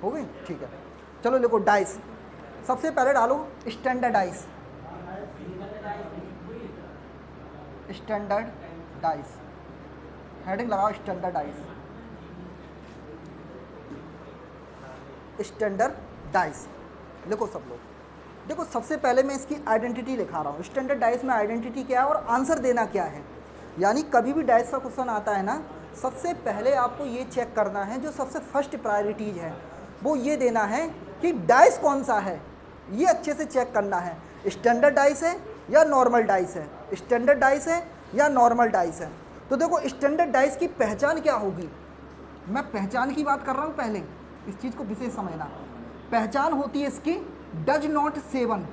हो गई, ठीक है। चलो लिखो डाइस, सबसे पहले डालो standard dice, standard dice, heading लगाओ स्टैंडर्ड डाइस, स्टैंडर्ड डाइस लिखो सब लोग। देखो सबसे पहले मैं इसकी आइडेंटिटी लिखा रहा हूँ। स्टैंडर्ड डाइस में आइडेंटिटी क्या है और आंसर देना क्या है। यानी कभी भी डाइस का क्वेश्चन आता है ना, सबसे पहले आपको ये चेक करना है, जो सबसे फर्स्ट प्रायोरिटीज है वो ये देना है कि डाइस कौन सा है, ये अच्छे से चेक करना है। स्टैंडर्ड डाइस है या नॉर्मल डाइस है, स्टैंडर्ड डाइस है या नॉर्मल डाइस है। तो देखो स्टैंडर्ड डाइस की पहचान क्या होगी, मैं पहचान की बात कर रहा हूँ, पहले इस चीज़ को विशेष समझना। पहचान होती है इसकी डज नॉट 7,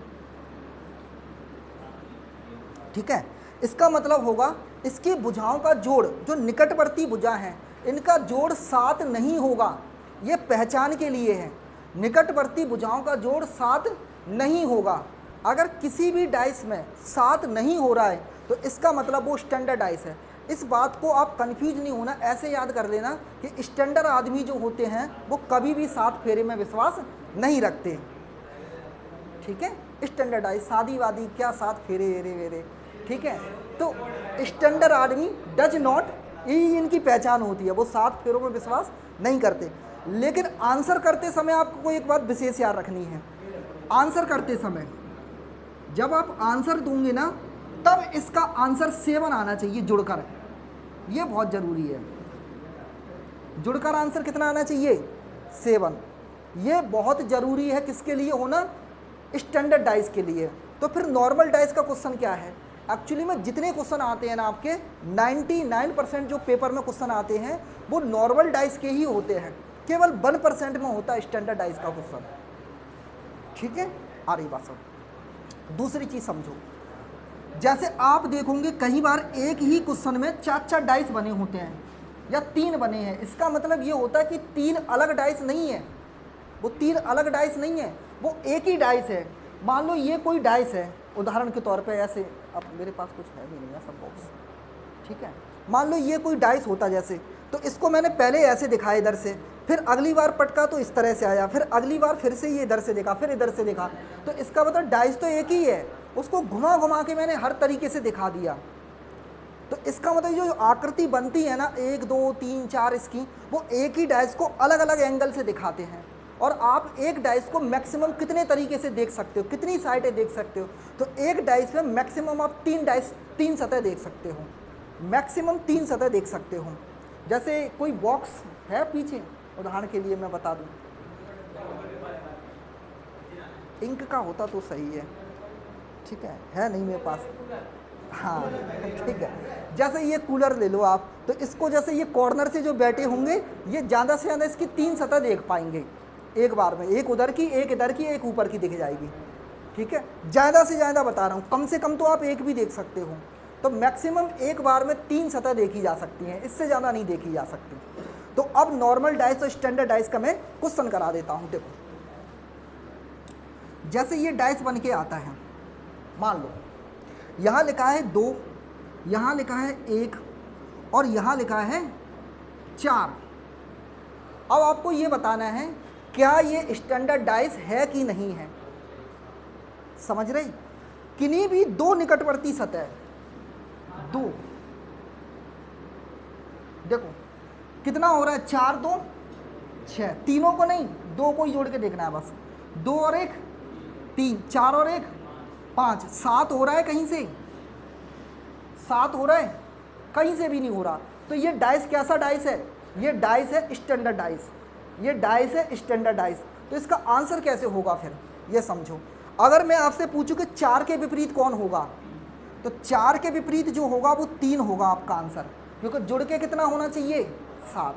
ठीक है। इसका मतलब होगा इसकी भुजाओं का जोड़, जो निकटवर्ती भुजा हैं इनका जोड़ 7 नहीं होगा, ये पहचान के लिए है। निकटवर्ती भुजाओं का जोड़ 7 नहीं होगा। अगर किसी भी डाइस में 7 नहीं हो रहा है तो इसका मतलब वो स्टैंडर्ड डाइस है। इस बात को आप कंफ्यूज नहीं होना, ऐसे याद कर लेना कि स्टैंडर्ड आदमी जो होते हैं वो कभी भी 7 फेरे में विश्वास नहीं रखते, ठीक है। स्टैंडर्ड डाइस, शादी वादी क्या 7 फेरे वेरे वेरे, ठीक है। तो स्टैंडर्ड आदमी डज नॉट, ये इनकी पहचान होती है, वो 7 फेरों में विश्वास नहीं करते। लेकिन आंसर करते समय आपको एक बात विशेष याद रखनी है, आंसर करते समय जब आप आंसर दूंगे ना तब इसका आंसर 7 आना चाहिए जुड़कर, ये बहुत ज़रूरी है। जुड़कर आंसर कितना आना चाहिए, 7। ये बहुत ज़रूरी है किसके लिए होना, स्टैंडर्ड डाइस के लिए। तो फिर नॉर्मल डाइस का क्वेश्चन क्या है, एक्चुअली में जितने क्वेश्चन आते हैं ना आपके 99% जो पेपर में क्वेश्चन आते हैं वो नॉर्मल डाइस के ही होते हैं, केवल 1% में होता है स्टैंडर्ड डाइस का क्वेश्चन, ठीक है। आ रही बात सब। दूसरी चीज़ समझो, जैसे आप देखोगे कई बार एक ही क्वेश्चन में 4 डाइस बने होते हैं या 3 बने हैं। इसका मतलब ये होता है कि 3 अलग डाइस नहीं है, वो 3 अलग डाइस नहीं है, वो एक ही डाइस है। मान लो ये कोई डाइस है, उदाहरण के तौर पे ऐसे, अब मेरे पास कुछ है भी नहीं है सब बॉक्स, ठीक है। मान लो ये कोई डाइस होता जैसे, तो इसको मैंने पहले ऐसे दिखाया इधर से, फिर अगली बार पटका तो इस तरह से आया, फिर अगली बार फिर से ये इधर से देखा, फिर इधर से देखा, तो इसका मतलब डाइस तो एक ही है, उसको घुमा घुमा के मैंने हर तरीके से दिखा दिया। तो इसका मतलब जो आकृति बनती है ना 1 2 3 4 इसकी, वो एक ही डाइस को अलग अलग एंगल से दिखाते हैं। और आप एक डाइस को मैक्सिमम कितने तरीके से देख सकते हो, कितनी साइडें देख सकते हो, तो एक डाइस में मैक्सिमम आप 3 सतह देख सकते हो, मैक्सिमम 3 सतह देख सकते हो। जैसे कोई बॉक्स है पीछे, उदाहरण के लिए मैं बता दूं, इंक का होता तो सही है, ठीक है नहीं मेरे पास, हाँ ठीक है। जैसे ये कूलर ले लो आप, तो इसको जैसे ये कॉर्नर से जो बैठे होंगे ये ज़्यादा से ज़्यादा इसकी 3 सतह देख पाएंगे एक बार में, एक उधर की, एक इधर की, एक ऊपर की दिख जाएगी, ठीक है। ज़्यादा से ज़्यादा बता रहा हूँ, कम से कम तो आप एक भी देख सकते हो। तो मैक्सिमम एक बार में 3 सतह देखी जा सकती हैं, इससे ज़्यादा नहीं देखी जा सकती। तो अब नॉर्मल डाइस और स्टैंडर्ड डाइस का मैं क्वेश्चन करा देता हूँ। देखो जैसे ये डाइस बन के आता है, मान लो यहाँ लिखा है 2, यहाँ लिखा है 1 और यहाँ लिखा है 4। अब आपको ये बताना है क्या ये स्टैंडर्ड डाइस है कि नहीं है, समझ रहे। किन्हीं भी 2 निकटवर्ती सतह, 2, देखो कितना हो रहा है, 4 2 6, तीनों को नहीं 2 को ही जोड़ के देखना है बस, 2 और 1 3, 4 और 1 5, 7 हो रहा है कहीं से, 7 हो रहा है, कहीं से भी नहीं हो रहा। तो ये डाइस कैसा डाइस है, ये डाइस है स्टैंडर्ड डाइस, ये डाइस है स्टैंडर्ड डाइस। तो इसका आंसर कैसे होगा फिर ये समझो। अगर मैं आपसे पूछूं कि 4 के विपरीत कौन होगा, तो 4 के विपरीत जो होगा वो 3 होगा आपका आंसर, क्योंकि जुड़ के कितना होना चाहिए, 7।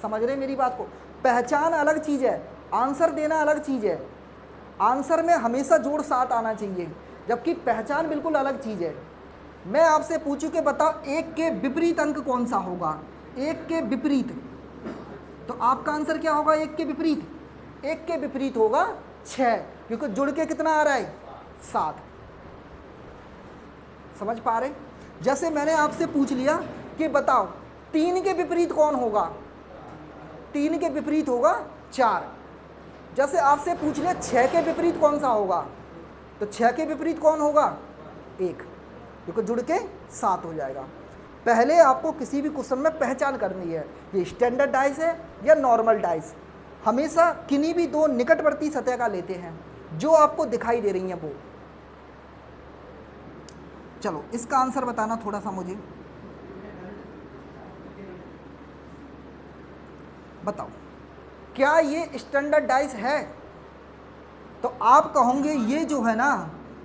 समझ रहे मेरी बात को। पहचान अलग चीज़ है, आंसर देना अलग चीज़ है। आंसर में हमेशा जोड़ 7 आना चाहिए, जबकि पहचान बिल्कुल अलग चीज़ है। मैं आपसे पूछूं कि बताओ 1 के विपरीत अंक कौन सा होगा, 1 के विपरीत, तो आपका आंसर क्या होगा 1 के विपरीत, 1 के विपरीत होगा 6, क्योंकि जुड़ के कितना आ रहा है, 7। समझ पा रहे। जैसे मैंने आपसे पूछ लिया कि बताओ 3 के विपरीत कौन होगा, 3 के विपरीत होगा 4। जैसे आपसे पूछ ले 6 के विपरीत कौन सा होगा, तो 6 के विपरीत कौन होगा 1, क्योंकि जुड़ के 7 हो जाएगा। पहले आपको किसी भी क्वेश्चन में पहचान करनी है ये स्टैंडर्ड डाइस है या नॉर्मल डाइस। हमेशा किन्हीं भी दो निकटवर्ती सतह का लेते हैं जो आपको दिखाई दे रही हैं वो। चलो इसका आंसर बताना थोड़ा सा मुझे, बताओ क्या ये स्टैंडर्ड डाइस है? तो आप कहोगे ये जो है ना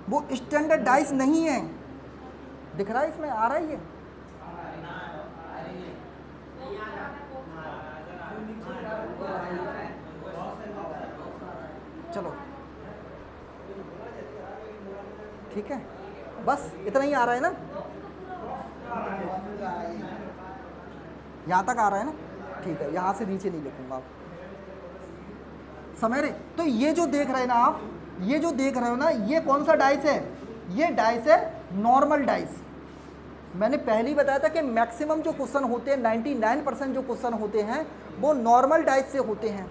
वो स्टैंडर्ड डाइस नहीं है। दिख रहा है इसमें, आ रहा है ये? चलो ठीक है, बस इतना ही आ रहा है ना, यहाँ तक आ रहा है ना, ठीक है, यहाँ से नीचे नहीं लिखूंगा आप, समझ रहे? तो ये जो देख रहे हैं ना आप, ये जो देख रहे हो ना, ये कौन सा डाइस है? ये डाइस है नॉर्मल डाइस। मैंने पहले ही बताया था कि मैक्सिमम जो क्वेश्चन होते हैं 99% जो क्वेश्चन होते हैं वो नॉर्मल डाइस से होते हैं।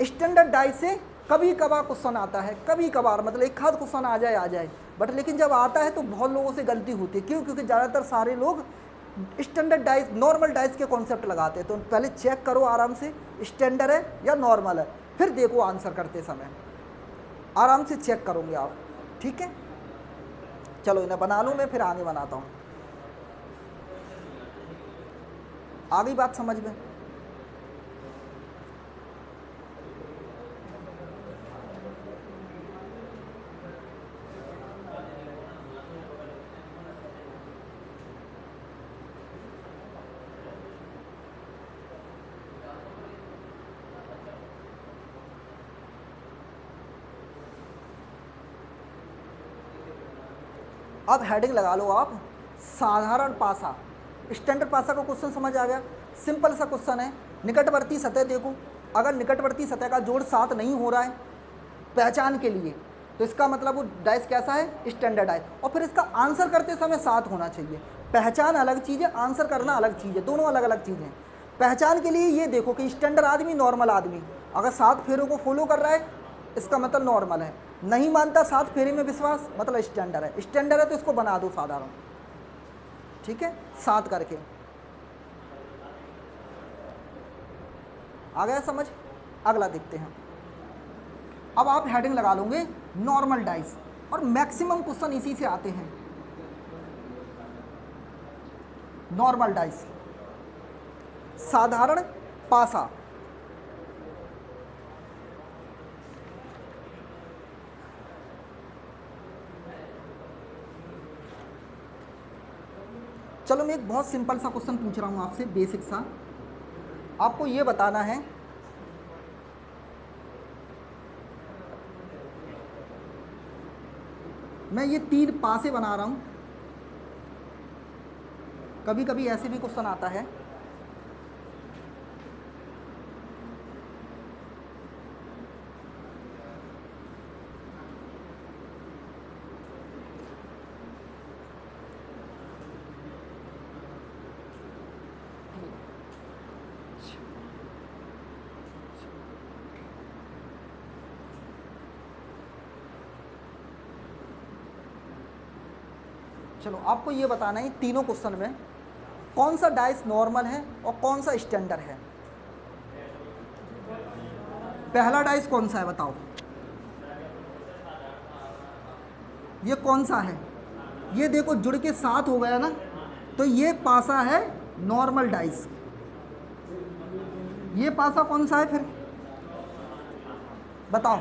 स्टैंडर्ड डाइस से कभी कभार क्वेश्चन आता है, कभी कभार, मतलब एक आध क्वेश्चन आ जाए, बट लेकिन जब आता है तो बहुत लोगों से गलती होती है। क्यों? क्योंकि ज़्यादातर सारे लोग स्टैंडर्ड डाइस, नॉर्मल डाइस के कॉन्सेप्ट लगाते हैं। तो पहले चेक करो आराम से स्टैंडर्ड है या नॉर्मल है, फिर देखो आंसर करते समय आराम से चेक करोगे आप, ठीक है? चलो इन्हें बना लूँ मैं, फिर आगे बनाता हूँ। आ गई बात समझ में? अब हेडिंग लगा लो आप, साधारण पासा। स्टैंडर्ड पासा का क्वेश्चन समझ आ गया, सिंपल सा क्वेश्चन है। निकटवर्ती सतह देखो, अगर निकटवर्ती सतह का जोड़ 7 नहीं हो रहा है पहचान के लिए, तो इसका मतलब वो डाइस कैसा है? Standard dice. और फिर इसका आंसर करते समय 7 होना चाहिए। पहचान अलग चीज़ है, आंसर करना अलग चीज़ है, दोनों अलग अलग चीज़ें हैं। पहचान के लिए ये देखो कि स्टैंडर्ड आदमी, नॉर्मल आदमी अगर 7 फेरों को फॉलो कर रहा है इसका मतलब नॉर्मल है। नहीं मानता 7 फेरे में विश्वास, मतलब स्टैंडर्ड है। स्टैंडर्ड है तो इसको बना दो साधारण, ठीक है, 7 करके। आ गया समझ? अगला देखते हैं। अब आप हेडिंग लगा लोगे नॉर्मल डाइस, और मैक्सिमम क्वेश्चन इसी से आते हैं। नॉर्मल डाइस, साधारण पासा। चलो मैं एक बहुत सिंपल सा क्वेश्चन पूछ रहा हूँ आपसे, बेसिक सा। आपको ये बताना है मैं ये 3 पासे बना रहा हूँ, कभी कभी ऐसे भी क्वेश्चन आता है। चलो आपको ये बताना है तीनों क्वेश्चन में कौन सा डाइस नॉर्मल है और कौन सा स्टैंडर्ड है। पहला डाइस कौन सा है बताओ? ये कौन सा है? ये देखो जुड़ के 7 हो गया ना, तो ये पासा है नॉर्मल डाइस। ये पासा कौन सा है फिर बताओ?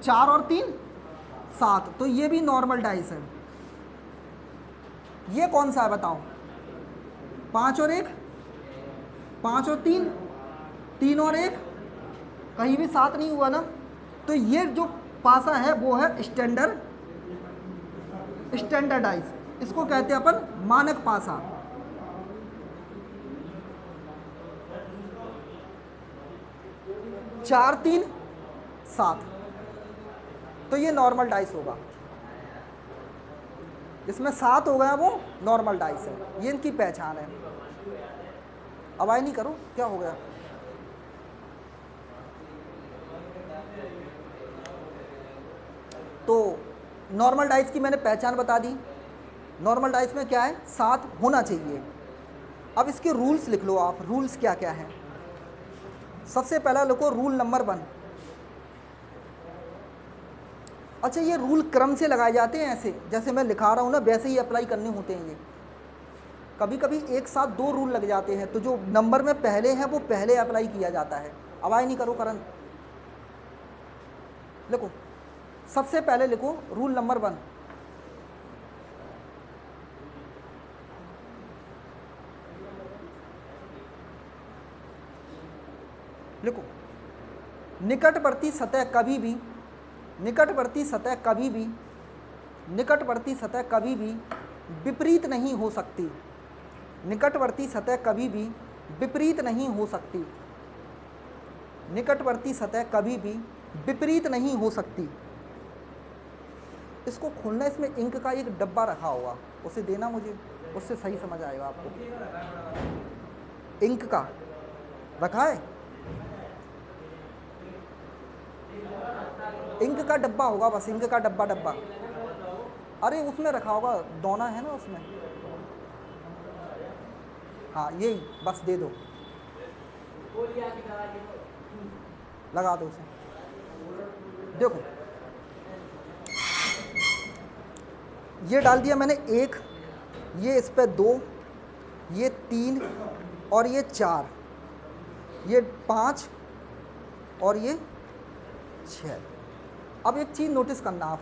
4 और 3 7, तो ये भी नॉर्मल डाइस है। ये कौन सा है बताओ? 5 और 1, 5 और 3, 3 और 1, कहीं भी 7 नहीं हुआ ना, तो ये जो पासा है वो है स्टैंडर्डाइज। इसको कहते हैं अपन मानक पासा। चार 3 7, तो ये नॉर्मल डाइस होगा। इसमें 7 हो गया वो नॉर्मल डाइस है, ये इनकी पहचान है। अब आए नहीं करो, क्या हो गया? नॉर्मल डाइस की मैंने पहचान बता दी। नॉर्मल डाइस में क्या है, 7 होना चाहिए। अब इसके रूल्स लिख लो आप, रूल्स क्या क्या है। सबसे पहला लिखो रूल नंबर 1। अच्छा, ये रूल क्रम से लगाए जाते हैं, ऐसे जैसे मैं लिखा रहा हूँ ना वैसे ही अप्लाई करने होते हैं ये। कभी कभी एक साथ 2 रूल लग जाते हैं, तो जो नंबर में पहले हैं वो पहले अप्लाई किया जाता है। आवाज़ नहीं करो करण। लिखो, सबसे पहले लिखो रूल नंबर 1। लिखो, निकटवर्ती सतह कभी भी विपरीत नहीं हो सकती। निकटवर्ती सतह कभी भी विपरीत नहीं हो सकती। निकटवर्ती सतह कभी भी विपरीत नहीं हो सकती। इसको खोलना, इसमें इंक का एक डब्बा रखा होगा, उसे देना मुझे, उससे सही समझ आएगा आपको। इंक का रखा है, इंक का डब्बा होगा, बस इंक का डब्बा। अरे उसमें रखा होगा, दोना है ना उसमें। हाँ यही, बस दे दो, लगा दो उसे। देखो, ये डाल दिया मैंने 1, ये इस पे 2, ये 3 और ये 4, ये 5 और ये 6। अब एक चीज़ नोटिस करना आप,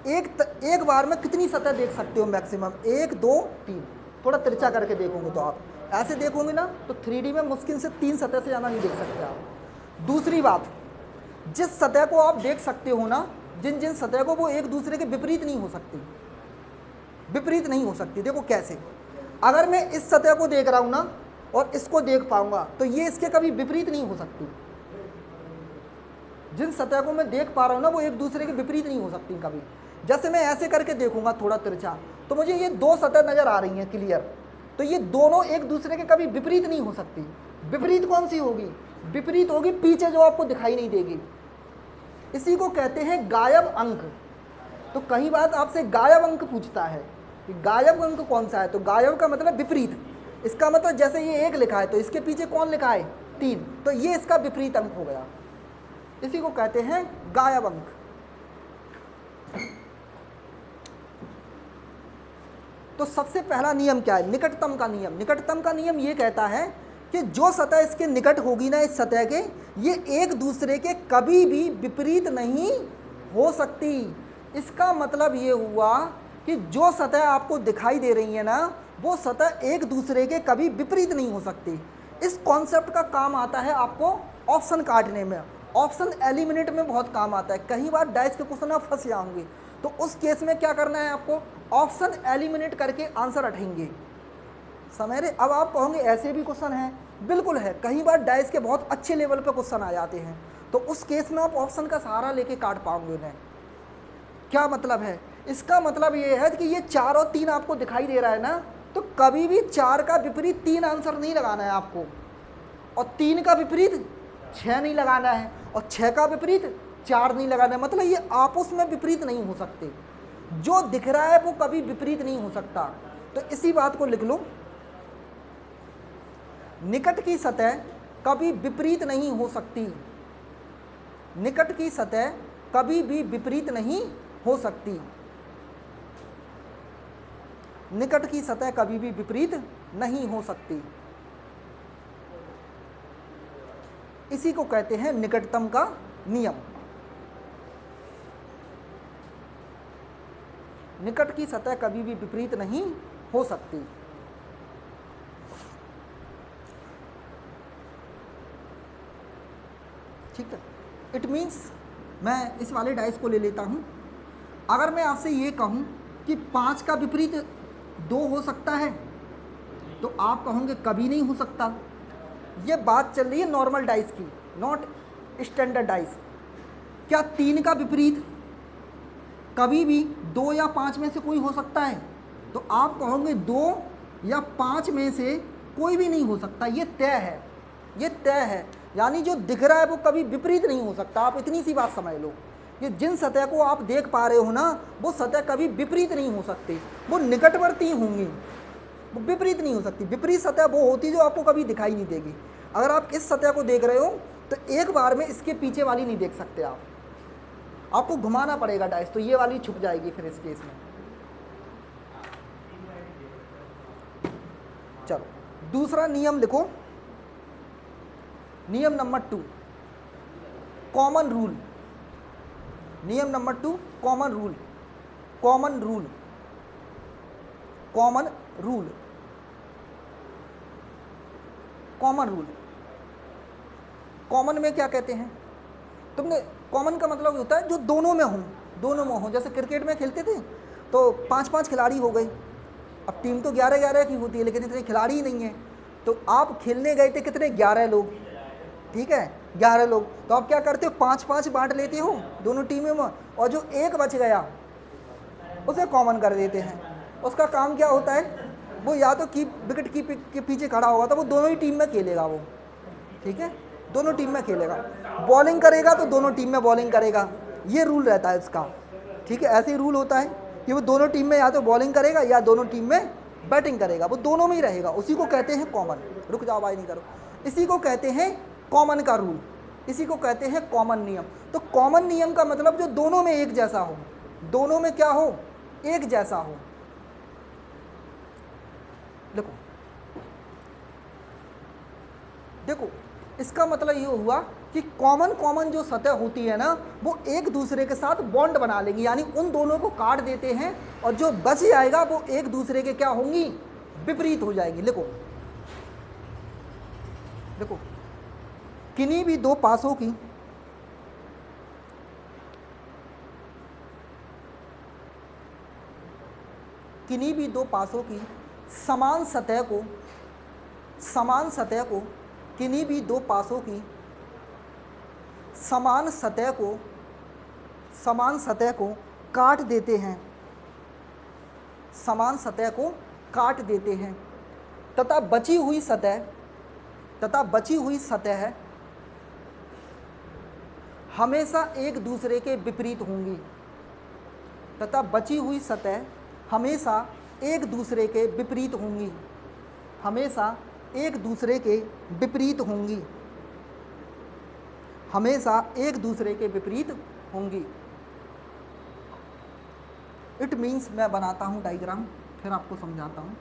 एक बार में कितनी सतह देख सकते हो मैक्सिमम, 1 2 3। थोड़ा तिरछा करके देखोगे तो आप ऐसे देखोगे ना तो 3D में मुश्किल से 3 सतह से ज़्यादा नहीं देख सकते आप। दूसरी बात, जिस सतह को आप देख सकते हो ना, जिन सतह को, वो एक दूसरे के विपरीत नहीं हो सकती। विपरीत नहीं हो सकती। देखो कैसे, अगर मैं इस सतह को देख रहा हूँ ना और इसको देख पाऊंगा तो ये इसके कभी विपरीत नहीं हो सकती। जिन सतह को मैं देख पा रहा हूँ ना वो एक दूसरे के विपरीत नहीं हो सकती कभी। जैसे मैं ऐसे करके देखूंगा थोड़ा तिरछा, तो मुझे ये 2 सतह नजर आ रही हैं क्लियर, तो ये दोनों एक दूसरे के कभी विपरीत नहीं हो सकती। विपरीत कौन सी होगी? विपरीत होगी पीछे जो आपको दिखाई नहीं देगी। इसी को कहते हैं गायब अंक। तो कई बार आपसे गायब अंक पूछता है कि गायब अंक कौन सा है, तो गायब का मतलब विपरीत। इसका मतलब जैसे ये 1 लिखा है तो इसके पीछे कौन लिखा है 3, तो ये इसका विपरीत अंक हो गया। इसी को कहते हैं गायब अंक। तो सबसे पहला नियम क्या है? निकटतम का नियम। निकटतम का नियम ये कहता है कि जो सतह इसके निकट होगी ना, इस सतह के, ये एक दूसरे के कभी भी विपरीत नहीं हो सकती। इसका मतलब ये हुआ कि जो सतह आपको दिखाई दे रही है ना, वो सतह एक दूसरे के कभी विपरीत नहीं हो सकती। इस कॉन्सेप्ट का काम आता है आपको ऑप्शन काटने में, ऑप्शन एलिमिनेट में बहुत काम आता है। कई बार डाइस के क्वेश्चन आप फंस जाओगे, तो उस केस में क्या करना है आपको, ऑप्शन एलिमिनेट करके आंसर हटेंगे। समझ रहे? अब आप कहोगे ऐसे भी क्वेश्चन है, बिल्कुल है। कई बार डाइस के बहुत अच्छे लेवल पे क्वेश्चन आ जाते हैं, तो उस केस में आप ऑप्शन का सहारा लेके काट पाओगे उन्हें। क्या मतलब है? इसका मतलब ये है कि ये 4 और 3 आपको दिखाई दे रहा है ना, तो कभी भी 4 का विपरीत 3 आंसर नहीं लगाना है आपको, और 3 का विपरीत 6 नहीं लगाना है, और 6 का विपरीत 4 नहीं लगाना है। मतलब ये आपस में विपरीत नहीं हो सकते। जो दिख रहा है वो कभी विपरीत नहीं हो सकता। तो इसी बात को लिख लो, निकट की सतह कभी विपरीत नहीं हो सकती। निकट की सतह कभी भी विपरीत नहीं हो सकती। निकट की सतह कभी भी विपरीत नहीं हो सकती। इसी को कहते हैं निकटतम का नियम। निकट की सतह कभी भी विपरीत नहीं हो सकती। ठीक है, इट मीन्स मैं इस वाले डाइस को ले लेता हूं। अगर मैं आपसे ये कहूं कि 5 का विपरीत 2 हो सकता है, तो आप कहोगे कभी नहीं हो सकता। ये बात चल रही है नॉर्मल डाइस की, नॉट स्टैंडर्ड डाइस। क्या 3 का विपरीत कभी भी 2 या 5 में से कोई हो सकता है? तो आप कहोगे 2 या 5 में से कोई भी नहीं हो सकता। ये तय है, ये तय है। यानी जो दिख रहा है वो कभी विपरीत नहीं हो सकता। आप इतनी सी बात समझ लो ये जिन सतह को आप देख पा रहे हो ना, वो सतह कभी विपरीत नहीं हो सकती, वो निकटवर्ती होंगी, वो विपरीत नहीं हो सकती। विपरीत सतह वो होती जो आपको कभी दिखाई नहीं देगी। अगर आप इस सतह को देख रहे हो तो एक बार में इसके पीछे वाली नहीं देख सकते आप, आपको घुमाना पड़ेगा डाइस, तो ये वाली छुप जाएगी फिर इस केस में। चलो दूसरा नियम लिखो, नियम नंबर 2, कॉमन रूल। नियम number 2, common rule. Common rule, common rule, common rule. Common में क्या कहते हैं तुमने? कॉमन का मतलब होता है जो दोनों में हो, दोनों में हो। जैसे क्रिकेट में खेलते थे तो 5-5 खिलाड़ी हो गए, अब टीम तो 11-11 की होती है, लेकिन इतने खिलाड़ी ही नहीं है। तो आप खेलने गए थे कितने? 11 लोग, ठीक है, 11 लोग। तो आप क्या करते हो? 5-5 बांट लेते हो दोनों टीमों में, और जो एक बच गया उसे कॉमन कर देते हैं। उसका काम क्या होता है? वो या तो विकेट के पीछे खड़ा होगा तो वो दोनों ही टीम में खेलेगा वो, ठीक है, दोनों टीम में खेलेगा। बॉलिंग करेगा तो दोनों टीम में बॉलिंग करेगा, ये रूल रहता है इसका, ठीक है। ऐसे ही रूल होता है कि वो दोनों टीम में या तो बॉलिंग करेगा या दोनों टीम में बैटिंग करेगा, वो दोनों में ही रहेगा। उसी को कहते हैं कॉमन। रुक जाओ भाई, नहीं करो। इसी को कहते हैं कॉमन का रूल, इसी को कहते हैं कॉमन नियम। तो कॉमन नियम का मतलब जो दोनों में एक जैसा हो, दोनों में क्या हो? एक जैसा हो। देखो देखो, इसका मतलब ये हुआ कि कॉमन जो सतह होती है ना, वो एक दूसरे के साथ बॉन्ड बना लेंगी, यानी उन दोनों को काट देते हैं, और जो बच जाएगा वो एक दूसरे के क्या होंगी? विपरीत हो जाएगी। देखो देखो, किन्हीं भी दो पासों की समान सतह को किन्हीं भी दो पासों की समान सतह को काट देते हैं, समान सतह को काट देते हैं, तथा बची हुई सतह हमेशा एक दूसरे के विपरीत होंगी, तथा बची हुई सतह हमेशा एक दूसरे के विपरीत होंगी, हमेशा एक दूसरे के विपरीत होंगी, हमेशा एक दूसरे के विपरीत होंगी। इट मीन्स, मैं बनाता हूँ डायग्राम फिर आपको समझाता हूँ।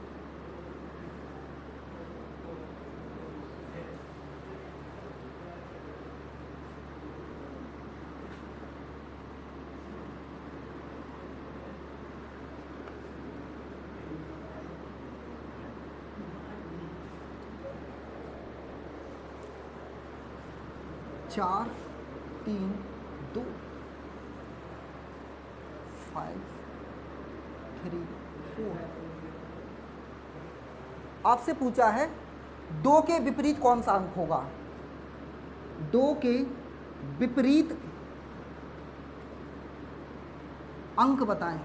चार, 3, 2, 5, 3, 4। आपसे पूछा है 2 के विपरीत कौन सा अंक होगा? 2 के विपरीत अंक बताएं,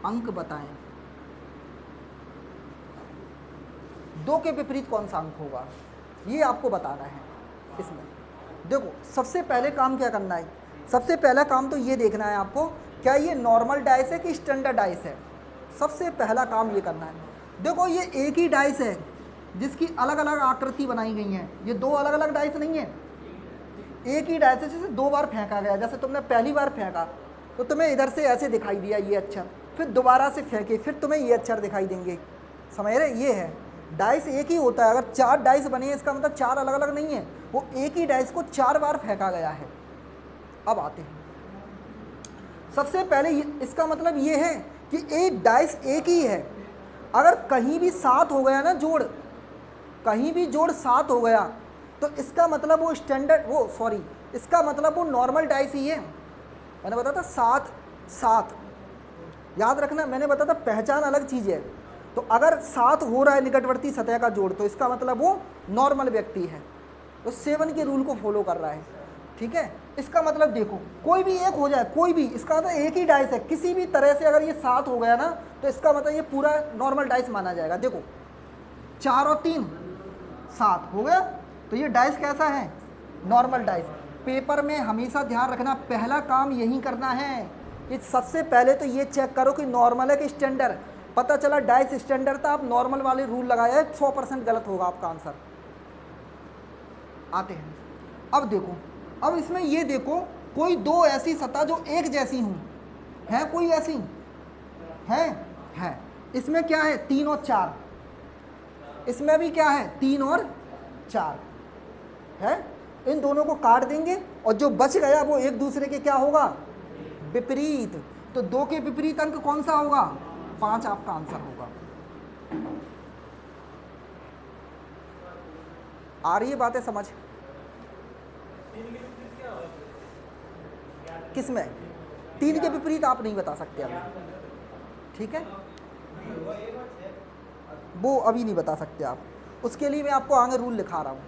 अंक बताएं। 2 के विपरीत कौन सा अंक होगा, ये आपको बताना है इसमें। देखो, सबसे पहले काम क्या करना है? सबसे पहला काम तो ये देखना है आपको, क्या ये नॉर्मल डाइस है कि स्टैंडर्ड डाइस है। सबसे पहला काम ये करना है। देखो, ये एक ही डाइस है जिसकी अलग अलग आकृति बनाई गई है, ये 2 अलग अलग डाइस नहीं है, एक ही डाइस है। जैसे 2 बार फेंका गया, जैसे तुमने पहली बार फेंका तो तुम्हें इधर से ऐसे दिखाई दिया ये अक्षर, फिर दोबारा से फेंके फिर तुम्हें ये अक्षर दिखाई देंगे, समझ रहे? ये है डाइस, एक ही होता है। अगर 4 डाइस बने हैं इसका मतलब 4 अलग अलग नहीं है, वो एक ही डाइस को 4 बार फेंका गया है। अब आते हैं, सबसे पहले इसका मतलब ये है कि एक डाइस एक ही है। अगर कहीं भी 7 हो गया ना जोड़, कहीं भी जोड़ 7 हो गया तो इसका मतलब वो स्टैंडर्ड इसका मतलब वो नॉर्मल डाइस ही है। मैंने बताया था 7 याद रखना, मैंने बताया था पहचान अलग चीज़ है। तो अगर 7 हो रहा है निकटवर्ती सतह का जोड़ तो इसका मतलब वो नॉर्मल व्यक्ति है, तो 7 के रूल को फॉलो कर रहा है, ठीक है। इसका मतलब देखो, कोई भी एक हो जाए, कोई भी, इसका मतलब एक ही डाइस है। किसी भी तरह से अगर ये 7 हो गया ना तो इसका मतलब ये पूरा नॉर्मल डाइस माना जाएगा। देखो 4 और 3 7 हो गया, तो ये डाइस कैसा है? Normal dice. पेपर में हमेशा ध्यान रखना, पहला काम यही करना है कि सबसे पहले तो ये चेक करो कि नॉर्मल है कि स्टैंडर्ड। पता चला डाइस स्टैंडर्ड था, आप नॉर्मल वाले रूल लगाया है, 100% गलत होगा आपका आंसर। आते हैं अब देखो, अब इसमें ये देखो कोई दो ऐसी सतह जो एक जैसी हूँ, है कोई ऐसी है। इसमें क्या है 3 और 4, इसमें भी क्या है 3 और 4 है। इन दोनों को काट देंगे और जो बच गया वो एक दूसरे के क्या होगा, विपरीत। तो 2 के विपरीत अंक कौन सा होगा, 5 आपका आंसर होगा। आ रही है बातें समझ? किसमें 3 के विपरीत आप नहीं बता सकते अभी, ठीक है, वो अभी नहीं बता सकते आप, उसके लिए मैं आपको आगे रूल लिखा रहा हूँ,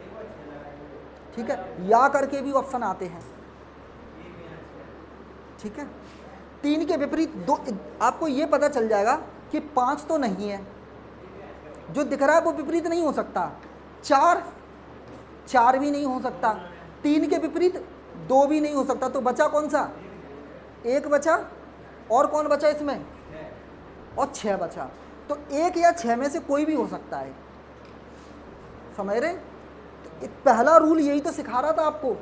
ठीक है। या करके भी ऑप्शन आते हैं, ठीक है। 3 के विपरीत 2, आपको ये पता चल जाएगा कि 5 तो नहीं है, जो दिख रहा है वो विपरीत नहीं हो सकता। 4 भी नहीं हो सकता, 3 के विपरीत 2 भी नहीं हो सकता। तो बचा कौन सा, 1 बचा, और कौन बचा इसमें, और 6 बचा। तो 1 या 6 में से कोई भी हो सकता है, समझ रहे? तो पहला रूल यही तो सिखा रहा था आपको,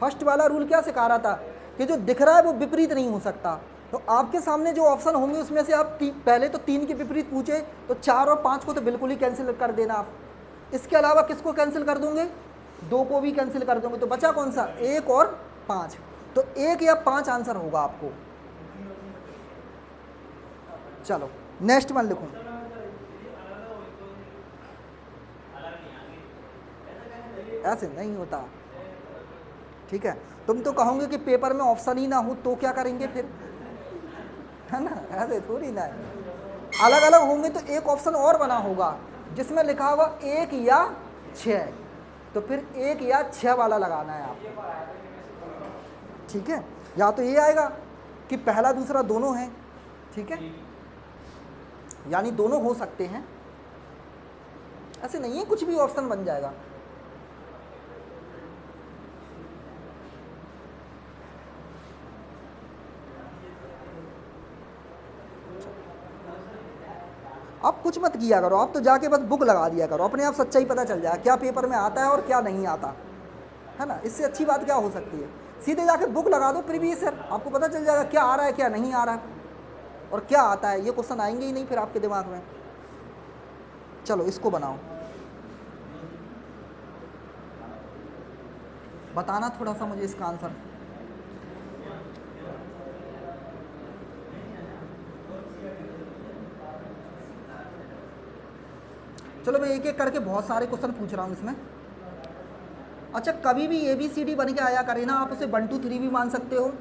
फर्स्ट वाला रूल क्या सिखा रहा था कि जो दिख रहा है वो विपरीत नहीं हो सकता। तो आपके सामने जो ऑप्शन होंगे उसमें से आप पहले तो 3 के विपरीत पूछे तो 4 और 5 को तो बिल्कुल ही कैंसिल कर देना आप। इसके अलावा किसको कैंसिल कर दोगे, 2 को भी कैंसिल कर दोगे। तो बचा कौन सा, 1 और 5। तो 1 या 5 आंसर होगा आपको। चलो नेक्स्ट वन लिखूं, ऐसे नहीं होता, ठीक है। तुम तो कहोगे कि पेपर में ऑप्शन ही ना हो तो क्या करेंगे फिर, है ना, ऐसे थोड़ी ना है। अलग अलग होंगे तो एक ऑप्शन और बना होगा जिसमें लिखा होगा 1 या 6, तो फिर 1 या 6 वाला लगाना है आपको, ठीक है। या तो ये आएगा कि पहला दूसरा दोनों है, ठीक है, यानी दोनों हो सकते हैं, ऐसे नहीं है कुछ भी ऑप्शन बन जाएगा। आप कुछ मत किया करो, आप तो जाके बस बुक लगा दिया करो, अपने आप सच्चाई पता चल जाएगा क्या पेपर में आता है और क्या नहीं आता, है ना। इससे अच्छी बात क्या हो सकती है, सीधे जाके बुक लगा दो प्रीवियस ईयर, आपको पता चल जाएगा क्या आ रहा है क्या नहीं आ रहा है और क्या आता है। ये क्वेश्चन आएंगे ही नहीं फिर आपके दिमाग में। चलो इसको बनाओ, बताना थोड़ा सा मुझे इसका आंसर। चलो मैं एक एक करके बहुत सारे क्वेश्चन पूछ रहा हूँ इसमें। अच्छा, कभी भी ABCD बन के आया करे ना, आप उसे 1 2 3 भी मान सकते हो,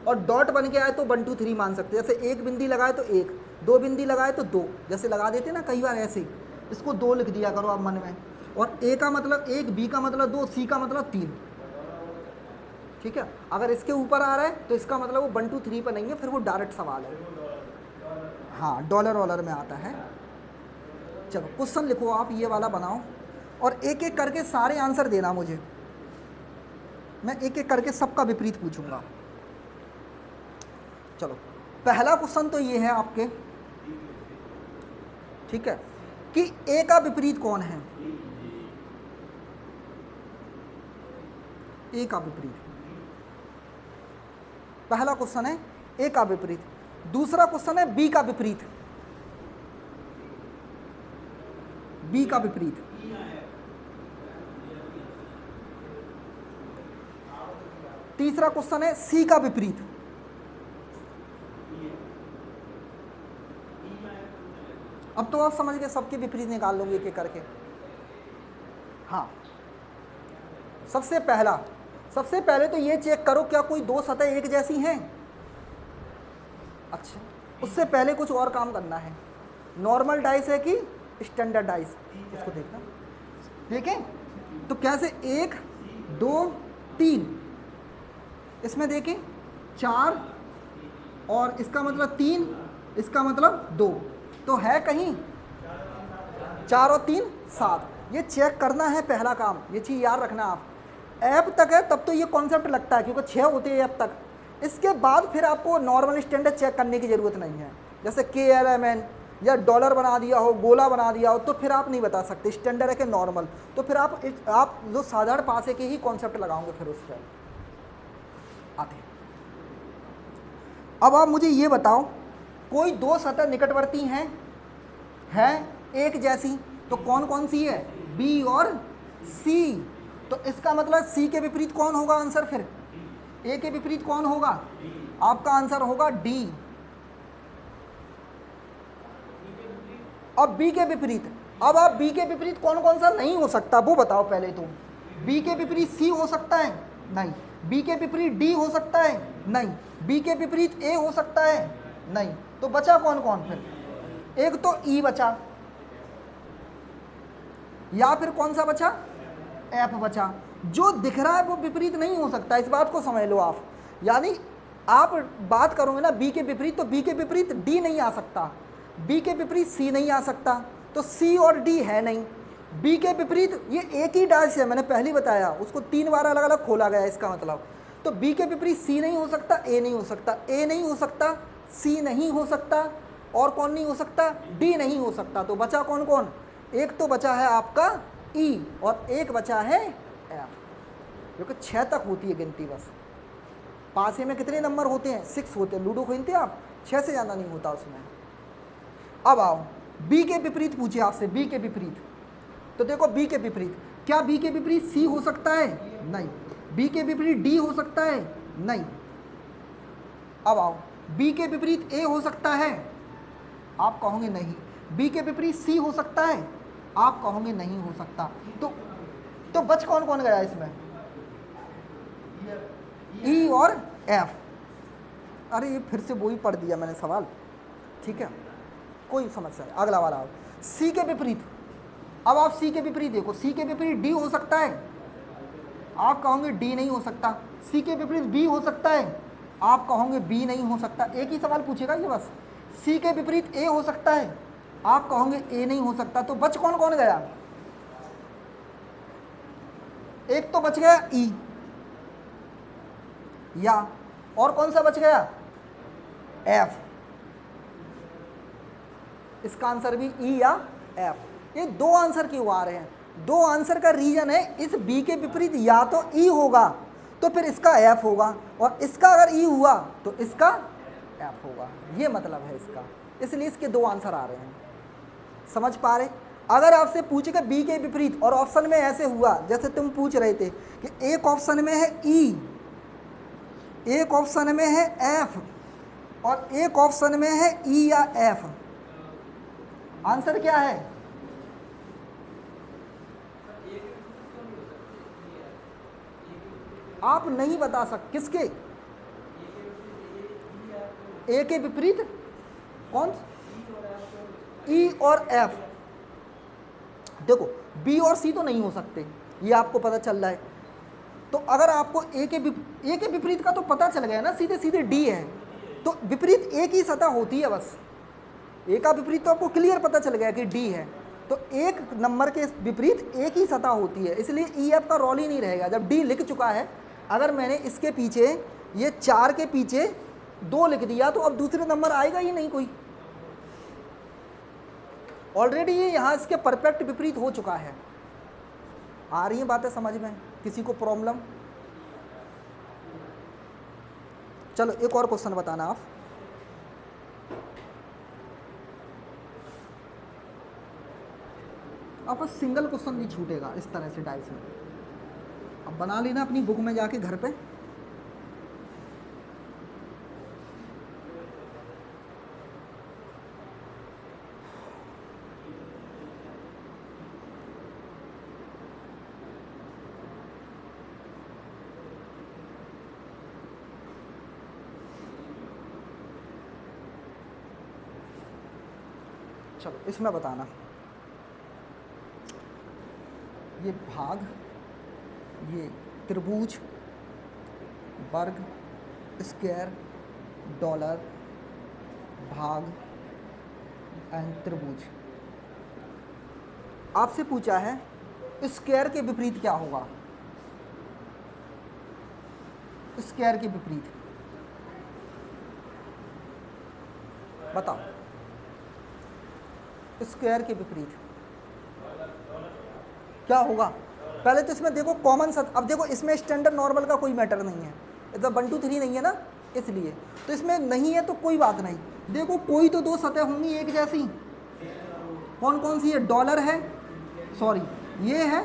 और डॉट बन के आए तो 1 2 3 मान सकते हो। जैसे 1 बिंदी लगाए तो 1, 2 बिंदी लगाए तो 2, जैसे लगा देते ना कई बार ऐसे, इसको 2 लिख दिया करो आप मन में। और A का मतलब 1, B का मतलब 2, C का मतलब 3, ठीक है। अगर इसके ऊपर आ रहा है तो इसका मतलब वो 1 2 3 पर नहीं है, फिर वो डायरेक्ट सवाल है, हाँ, डॉलर वॉलर में आता है। चलो क्वेश्चन लिखो आप, ये वाला बनाओ और एक एक करके सारे आंसर देना मुझे, मैं एक एक करके सबका विपरीत पूछूंगा। चलो पहला क्वेश्चन तो ये है आपके, ठीक है, कि A का विपरीत कौन है, A का विपरीत, पहला क्वेश्चन है A का विपरीत। दूसरा क्वेश्चन है B का विपरीत, B का विपरीत। तीसरा क्वेश्चन है C का विपरीत। अब तो आप समझ गए, सबके विपरीत निकाल लोगे एक एक करके। हाँ, सबसे पहले तो ये चेक करो क्या कोई 2 सतह एक जैसी हैं। अच्छा, उससे पहले कुछ और काम करना है, नॉर्मल डाइस है कि स्टैंडर्ड डाइस, इसको देखना। देखें तो कैसे 1 2 3, इसमें देखें 4 और इसका मतलब 3, इसका मतलब 2, तो है कहीं 4 और 3 7। ये चेक करना है पहला काम, ये चीज़ याद रखना आप। ऐप तक है तब तो ये कॉन्सेप्ट लगता है, क्योंकि 6 होते हैं ऐप तक। इसके बाद फिर आपको नॉर्मल स्टैंडर्ड चेक करने की ज़रूरत नहीं है। जैसे KLMN या डॉलर बना दिया हो, गोला बना दिया हो, तो फिर आप नहीं बता सकते स्टैंडर्ड है कि नॉर्मल। तो फिर आप जो साधारण पासे के ही कॉन्सेप्ट लगाओगे फिर उस पर आते हैं। अब आप मुझे ये बताओ, कोई दो सतह निकटवर्ती हैं एक जैसी, तो कौन कौन सी है? B और C। तो इसका मतलब C के विपरीत कौन होगा आंसर? फिर A के विपरीत कौन होगा? आपका आंसर होगा D। अब B के विपरीत, अब आप B के विपरीत कौन कौन सा नहीं हो सकता वो बताओ पहले तो। B के विपरीत C हो सकता है? नहीं। B के विपरीत D हो सकता है? नहीं। B के विपरीत A हो सकता है? नहीं। तो बचा कौन कौन फिर? एक तो E बचा, या फिर कौन सा बचा? F बचा। जो दिख रहा है वो विपरीत नहीं हो सकता, इस बात को समझ लो आप। यानी आप बात करोगे ना B के विपरीत, तो B के विपरीत D नहीं आ सकता, B के विपरीत C नहीं आ सकता, तो C और D है नहीं। B के विपरीत ये एक ही डाइस है, मैंने पहले बताया, उसको 3 बार अलग अलग खोला गया है, इसका मतलब। तो B के विपरीत C नहीं हो सकता, A नहीं हो सकता, A नहीं हो सकता, C नहीं हो सकता, और कौन नहीं हो सकता? D नहीं हो सकता। तो बचा कौन कौन? एक तो बचा है आपका E और एक बचा है F, क्योंकि 6 तक होती है गिनती बस। पासे में कितने नंबर होते हैं? 6 होते हैं। लूडो खेलते हैं आप, 6 से ज़्यादा नहीं होता उसमें। अब आओ B के विपरीत पूछे आपसे, B के विपरीत। तो देखो B के विपरीत, क्या B के विपरीत C हो सकता है? नहीं। B के विपरीत D हो सकता है? नहीं। अब आओ B के विपरीत A हो सकता है? आप कहोगे नहीं। B के विपरीत C हो सकता है? आप कहोगे नहीं हो सकता। तो बच कौन कौन गया इसमें? E और F। अरे ये फिर से वही पढ़ दिया मैंने सवाल, ठीक है, कोई समस्या नहीं। अगला वाला आओ C के विपरीत। अब आप C के विपरीत देखो, C के विपरीत D हो सकता है? आप कहोगे D नहीं हो सकता। C के विपरीत B हो सकता है? आप कहोगे B नहीं हो सकता। एक ही सवाल पूछेगा ये बस। C के विपरीत A हो सकता है? आप कहोगे A नहीं हो सकता। तो बच कौन कौन गया? एक तो बच गया E, या और कौन सा बच गया? F। इसका आंसर भी E या F। ये दो आंसर क्यों आ रहे हैं? दो आंसर का रीजन है, इस B के विपरीत या तो E होगा तो फिर इसका F होगा, और इसका अगर E हुआ तो इसका F होगा। ये मतलब है इसका, इसलिए इसके दो आंसर आ रहे हैं। समझ पा रहे? अगर आपसे पूछेगा B के विपरीत और ऑप्शन में ऐसे हुआ जैसे तुम पूछ रहे थे कि एक ऑप्शन में है E, एक ऑप्शन में है F और एक ऑप्शन में है E या F, आंसर क्या है? आप नहीं बता सकते किसके? ए के विपरीत कौन? E और F। देखो B और C तो नहीं हो सकते, ये आपको पता चल रहा है। तो अगर आपको ए के विपरीत का तो पता चल गया ना, सीधे सीधे D है, तो विपरीत एक ही सतह होती है बस। ए का विपरीत तो आपको क्लियर पता चल गया कि D है, तो एक नंबर के विपरीत एक ही सतह होती है, इसलिए EF का रोल ही नहीं रहेगा। जब D लिख चुका है, अगर मैंने इसके पीछे ये 4 के पीछे 2 लिख दिया तो अब दूसरे नंबर आएगा ही नहीं कोई। ऑलरेडी ये यहाँ इसके परफेक्ट विपरीत हो चुका है। आ रही है बातें समझ में? किसी को प्रॉब्लम? चलो एक और क्वेश्चन बताना आप। आप सिंगल क्वेश्चन नहीं छूटेगा इस तरह से डाइस में। अब बना लेना अपनी बुक में जाके घर पे। चलो इसमें बताना, ये भाग, ये त्रिभुज, वर्ग, स्क्वायर, डॉलर, भाग एंड त्रिभुज। आपसे पूछा है स्क्वायर के विपरीत क्या होगा? स्क्वायर के विपरीत। बताओ, स्क्वायर के विपरीत क्या होगा? पहले तो इसमें देखो कॉमन सतह, अब देखो इसमें स्टैंडर्ड नॉर्मल का कोई मैटर नहीं है, इधर 1 2 3 नहीं है ना, इसलिए तो इसमें नहीं है तो कोई बात नहीं। देखो कोई तो दो सतह होंगी एक जैसी, कौन कौन सी है? डॉलर है, सॉरी ये है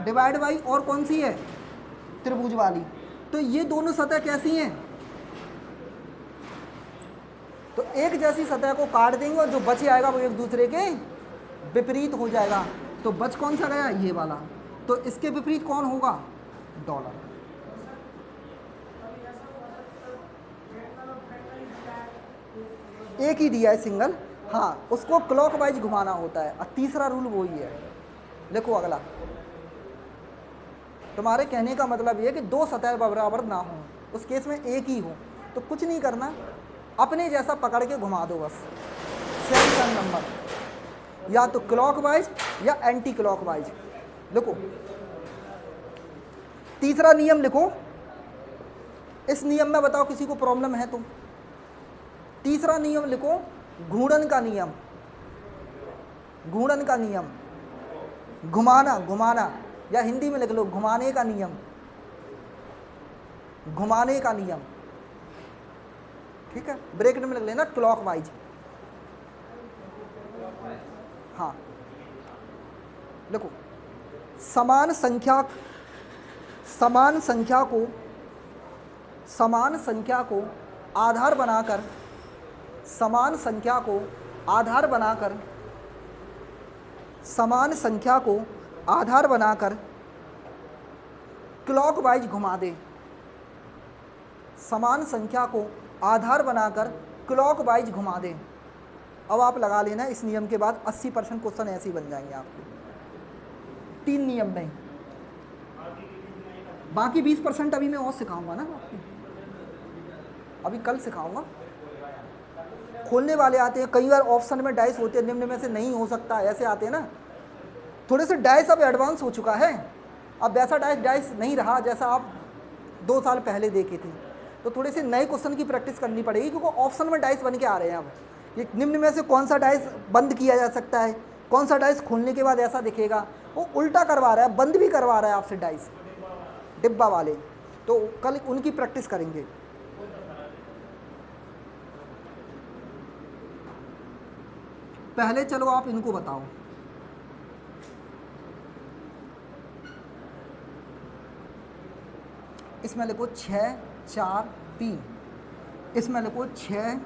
डिवाइड बाई, और कौन सी है? त्रिभुज वाली। तो ये दोनों सतह कैसी हैं? तो एक जैसी सतह को काट देंगे और जो बच आएगा वो एक दूसरे के विपरीत हो जाएगा। तो बच कौन सा गया? ये वाला। तो इसके विपरीत कौन होगा? डॉलर। एक ही दिया है सिंगल, हाँ उसको क्लॉकवाइज घुमाना होता है, और तीसरा रूल वही है। देखो अगला, तुम्हारे कहने का मतलब ये है कि दो सतह बराबर ना हो, उस केस में एक ही हो, तो कुछ नहीं करना, अपने जैसा पकड़ के घुमा दो बस। सेम सन नंबर, या तो क्लॉकवाइज या एंटी क्लॉकवाइज। लिखो तीसरा नियम, लिखो इस नियम में बताओ किसी को प्रॉब्लम है तो। तीसरा नियम लिखो, घूर्णन का नियम। घूर्णन का नियम, घुमाना, घुमाना, या हिंदी में लिख लो घुमाने का नियम। घुमाने का नियम, ठीक है, ब्रैकेट में लिख लेना क्लॉकवाइज। हाँ देखो, समान संख्या को आधार बनाकर, समान संख्या को आधार बनाकर, समान संख्या को आधार बनाकर क्लॉकवाइज घुमा दे। समान संख्या को आधार बनाकर क्लॉकवाइज घुमा दे। अब आप लगा लेना, इस नियम के बाद 80% क्वेश्चन ऐसे ही बन जाएंगे आपके। 3 नियम नहीं, बाकी 20% अभी मैं और सिखाऊंगा ना आपको, अभी कल सिखाऊंगा। खोलने वाले आते हैं, कई बार ऑप्शन में डाइस होते हैं, निम्न में से नहीं हो सकता, ऐसे आते हैं ना। थोड़े से डाइस अब एडवांस हो चुका है, अब वैसा डाइस नहीं रहा जैसा आप 2 साल पहले देखे थे। तो थोड़े से नए क्वेश्चन की प्रैक्टिस करनी पड़ेगी, क्योंकि ऑप्शन में डाइस बन के आ रहे हैं। अब ये निम्न में से कौन सा डाइस बंद किया जा सकता है, कौन सा डाइस खोलने के बाद ऐसा दिखेगा, वो उल्टा करवा रहा है, बंद भी करवा रहा है आपसे डाइस, डिब्बा वाले। तो कल उनकी प्रैक्टिस करेंगे। पहले चलो आप इनको बताओ। इसमें लिखो 6 4 3, इसमें लिखो 6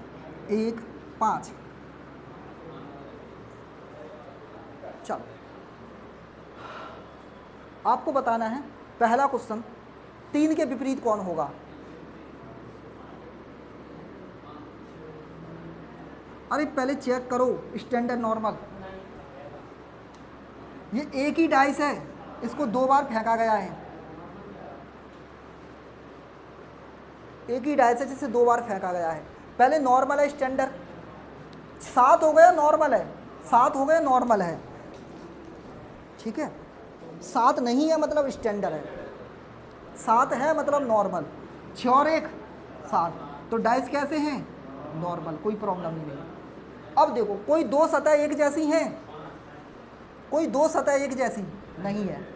1 5। चलो आपको बताना है पहला क्वेश्चन, 3 के विपरीत कौन होगा? अरे पहले चेक करो स्टैंडर्ड नॉर्मल। ये एक ही डाइस है, इसको 2 बार फेंका गया है। एक ही डाइस है जिसे 2 बार फेंका गया है। पहले नॉर्मल है, स्टैंडर्ड 7 हो गया, नॉर्मल है 7 हो गया, नॉर्मल है, ठीक है। 7 नहीं है मतलब स्टैंडर्ड है, 7 है मतलब नॉर्मल। 6 और 1 7, तो डाइस कैसे हैं? नॉर्मल, कोई प्रॉब्लम नहीं है। अब देखो, कोई 2 सतह एक जैसी हैं? कोई 2 सतह एक जैसी नहीं है,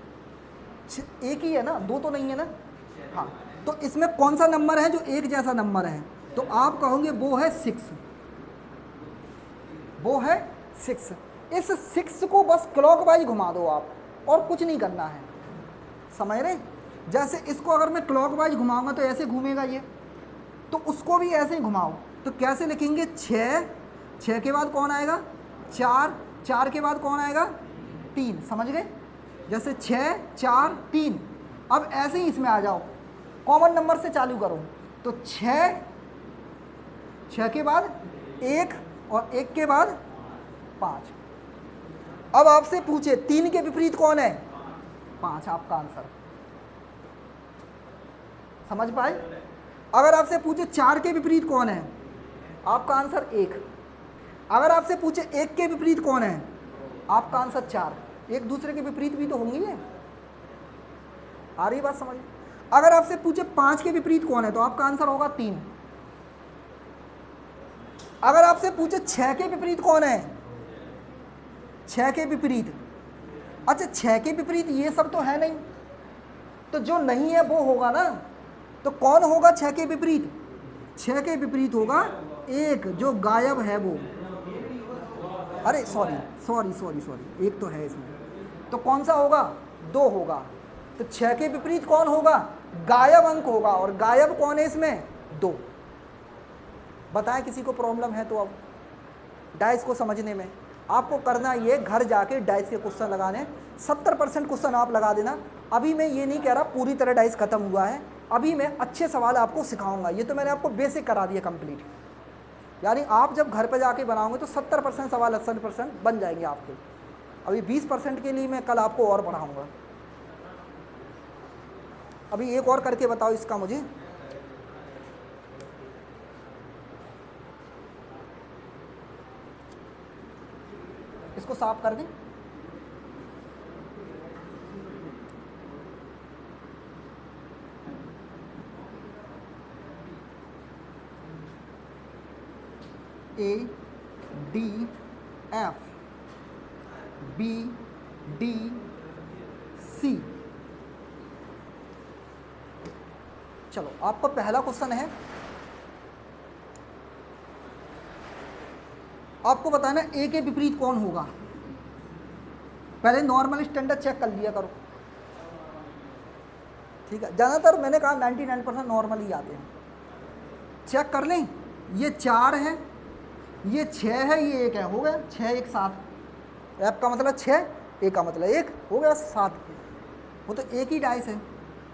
एक ही है ना, 2 तो नहीं है ना। हाँ, तो इसमें कौन सा नंबर है जो एक जैसा नंबर है? तो आप कहोगे वो है 6, वो है 6। इस 6 को बस क्लॉकवाइज घुमा दो आप, और कुछ नहीं करना है, समझ रहे? जैसे इसको अगर मैं क्लॉकवाइज घुमाऊंगा तो ऐसे घूमेगा ये, तो उसको भी ऐसे ही घुमाओ। तो कैसे लिखेंगे? 6 के बाद कौन आएगा? 4 के बाद कौन आएगा? 3, समझ गए? जैसे 6 4 3। अब ऐसे ही इसमें आ जाओ, कॉमन नंबर से चालू करो। तो 6 के बाद 1 और 1 के बाद 5। अब आपसे पूछे 3 के विपरीत कौन है? 5, आपका आंसर। समझ पाए? अगर आपसे पूछे 4 के विपरीत कौन है, आपका आंसर 1। अगर आपसे पूछे 1 के विपरीत कौन है, आपका आंसर 4। एक दूसरे के विपरीत भी तो होंगे ये, आ रही बात समझ? अगर आपसे पूछे 5 के विपरीत कौन है तो आपका आंसर होगा 3। अगर आपसे पूछे 6 के विपरीत कौन है, 6 के विपरीत, अच्छा 6 के विपरीत ये सब तो है नहीं, तो जो नहीं है वो होगा ना, तो कौन होगा 6 के विपरीत? 6 के विपरीत होगा 1 जो गायब है वो। अरे सॉरी, एक तो है इसमें, तो कौन सा होगा? 2 होगा। तो 6 के विपरीत कौन होगा? गायब अंक होगा, और गायब कौन है इसमें? 2। बताएं किसी को प्रॉब्लम है तो? अब डाइस को समझने में आपको करना ये, घर जाके डाइस के क्वेश्चन लगाने, 70% क्वेश्चन आप लगा देना। अभी मैं ये नहीं कह रहा पूरी तरह डाइस खत्म हुआ है, अभी मैं अच्छे सवाल आपको सिखाऊंगा। ये तो मैंने आपको बेसिक करा दिया कंप्लीट, यानी आप जब घर पे जाके बनाओगे तो 70% सवाल 80% बन जाएंगे आपके। अभी 20% के लिए मैं कल आपको और पढ़ाऊंगा। अभी एक और करके बताओ इसका मुझे। इसको साफ कर दें। A D F B D C। चलो आपका पहला क्वेश्चन है, आपको बताना ए के विपरीत कौन होगा। पहले नॉर्मल स्टैंडर्ड चेक कर लिया करो, ठीक है। ज़्यादातर मैंने कहा 99% नॉर्मल ही आते हैं। चेक कर लें, ये 4 है, ये 6 है, ये 1 है, हो गया 6 1 7। ऐप का मतलब 6, ए का मतलब 1, हो गया 7। वो तो एक ही डाइस है।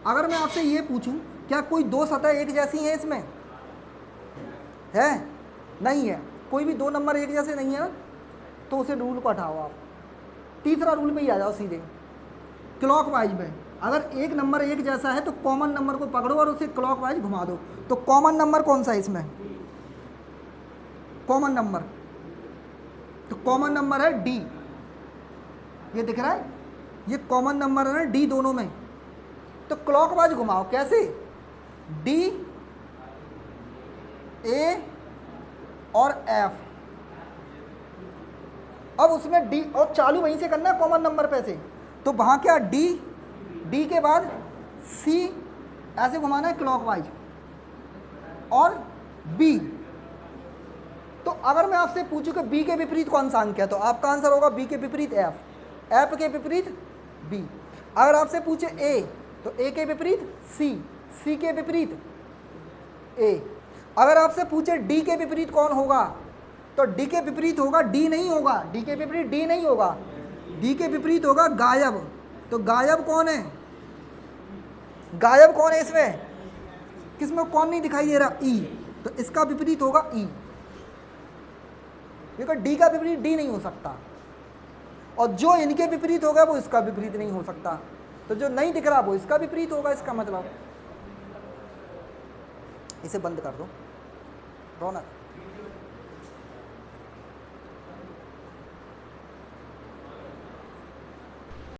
अगर मैं आपसे ये पूछूं क्या कोई 2 सतह एक जैसी हैं इसमें? है? नहीं है। कोई भी 2 नंबर एक जैसे नहीं है ना, तो उसे रूल को हटाओ आप, तीसरा रूल पे ही आ जाओ सीधे क्लॉकवाइज में। अगर एक नंबर एक जैसा है तो कॉमन नंबर को पकड़ो और उसे क्लॉकवाइज घुमा दो। तो कॉमन नंबर कौन सा है इसमें? कॉमन नंबर, तो कॉमन नंबर है डी। ये दिख रहा है, ये कॉमन नंबर है ना डी दोनों में। तो क्लॉकवाइज घुमाओ, कैसे? डी, ए और एफ। अब उसमें डी, और चालू वहीं से करना है कॉमन नंबर पे से। तो वहां क्या डी, डी के बाद सी, ऐसे घुमाना है क्लॉकवाइज, और बी। तो अगर मैं आपसे पूछूं कि बी के विपरीत कौन सा अंक है, तो आपका आंसर होगा बी के विपरीत एफ, एफ के विपरीत बी। अगर आपसे पूछे ए, तो ए के विपरीत सी, सी के विपरीत ए। अगर आपसे पूछे डी के विपरीत कौन होगा, तो डी के विपरीत होगा डी नहीं होगा, डी के विपरीत डी नहीं होगा, डी के विपरीत होगा गायब। तो गायब कौन है? गायब कौन है इसमें? किसमें कौन नहीं दिखाई दे रहा? ई। तो इसका विपरीत होगा ई, क्योंकि डी का विपरीत डी नहीं हो सकता, और जो इनके विपरीत होगा वो इसका विपरीत नहीं हो सकता। तो जो नहीं दिख रहा वो इसका विपरीत होगा। इसका मतलब, इसे बंद कर दो रौनक।